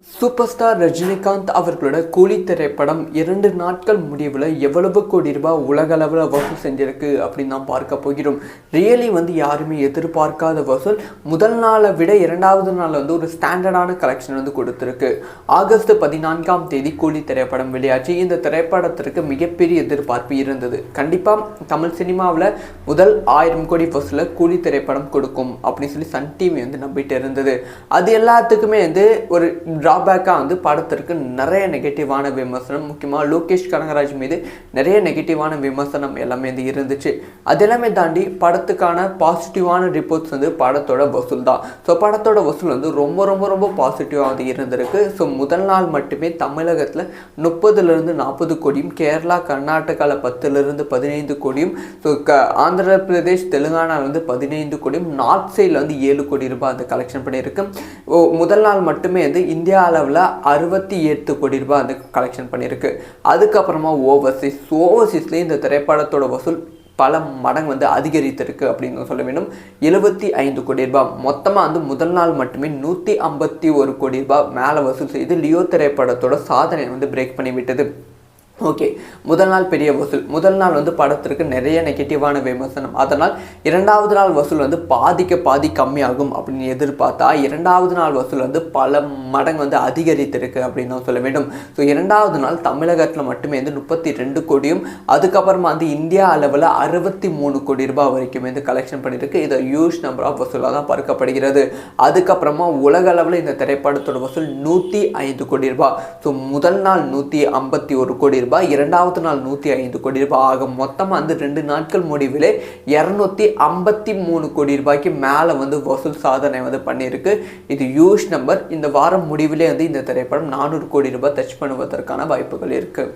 Super star Rajinikanth அவர்களோட கூலி திரைப்படம் 2 நாட்கள் முடிவில் எவ்வளவு கோடி ரூபாய் உலகளவில் வசூல் செஞ்சிருக்கு அப்படின்னு தான் பார்க்க போகிறோம். ரியலி யாருமே எதிர்பார்க்காத வசூல். முதல் நாளை விட 2வது நாள் ஒரு ஸ்டாண்டர்டான கலெக்ஷன் கொடுத்துருக்கு. ஆகஸ்ட் 14ஆம் தேதி கூலி திரைப்படம் வெளியாச்சு. இந்த திரைப்படத்திற்கு மிகப்பெரிய எதிர்பார்ப்பு இருந்தது. கண்டிப்பாக தமிழ் சினிமாவில் முதல் 1000 கோடி வசூலை கூலி திரைப்படம் கொடுக்கும் அப்படின்னு சொல்லி சன் டிவி நம்பிட்டு இருந்தது. அது எல்லாத்துக்குமே ஒரு டிராபேக்காக படத்திற்கு நிறைய நெகட்டிவான விமர்சனம், முக்கியமாக லோகேஷ் கனகராஜ் மீது நிறைய நெகட்டிவான விமர்சனம் எல்லாமே இருந்துச்சு. அது எல்லாமே தாண்டி படத்துக்கான பாசிட்டிவான ரிப்போர்ட்ஸ் படத்தோட வசூல் தான். ஸோ படத்தோட வசூல் ரொம்ப ரொம்ப ரொம்ப பாசிட்டிவாக இருந்திருக்கு. ஸோ முதல் நாள் மட்டுமே தமிழகத்தில் 30லிருந்து 40 கோடியும், கேரளா கர்நாடகாவில் 10லிருந்து 15 கோடியும், ஸோ ஆந்திர பிரதேஷ் தெலுங்கானாவில் 15 கோடியும், நார்த் சைடில் 7 கோடி ரூபாய் அந்த கலெக்ஷன் பண்ணியிருக்கு. முதல் நாள் மட்டுமே இந்தியா அளவில் 68 கோடி ரூபாய் கலெக்ஷன் பண்ணியிருக்கு. அதுக்கப்புறமா ஓவர்சீஸ்லேயும் இந்த திரைப்படத்தோட வசூல் பல மடங்கு அதிகரித்திருக்கு அப்படின்னு சொல்ல வேண்டும். 75 கோடி ரூபாய் மொத்தமாக முதல் நாள் மட்டுமே 151 கோடி ரூபாய் மேலே வசூல் செய்து லியோ திரைப்படத்தோட சாதனை பிரேக் பண்ணிவிட்டது. ஓகே, முதல் நாள் பெரிய வசூல். முதல் நாள் படத்திற்கு நிறைய நெகட்டிவான விமர்சனம். அதனால் 2வது நாள் வசூல் பாதி கம்மியாகும் அப்படின்னு எதிர்பார்த்தா 2வது நாள் வசூல் பல மடங்கு அதிகரித்திருக்கு அப்படின்னு தான் சொல்ல வேண்டும். ஸோ 2வது நாள் தமிழகத்தில் மட்டுமே 32 கோடியும், அதுக்கப்புறமா இந்தியா அளவில் 63 கோடி ரூபாய் வரைக்கும் கலெக்ஷன் பண்ணியிருக்கு. இது ஹியூஜ் நம்பர் ஆஃப் வசூலாக தான் பார்க்கப்படுகிறது. அதுக்கப்புறமா உலக அளவில் இந்த திரைப்படத்தோட வசூல் 105 கோடி ரூபாய். ஸோ முதல் நாள் 151 கோடி ரூபாய், 2வது நாள் 105 கோடி ரூபாய் ஆகும். மொத்தமாக 2 நாட்கள் முடிவிலே 253 கோடி ரூபாய்க்கு மேலே வசூல் சாதனை பண்ணியிருக்கு. இது ஹியூஜ் நம்பர். இந்த வாரம் முடிவிலே இந்த திரைப்படம் 400 கோடி ரூபாய் டச் பண்ணுவதற்கான வாய்ப்புகள் இருக்குது.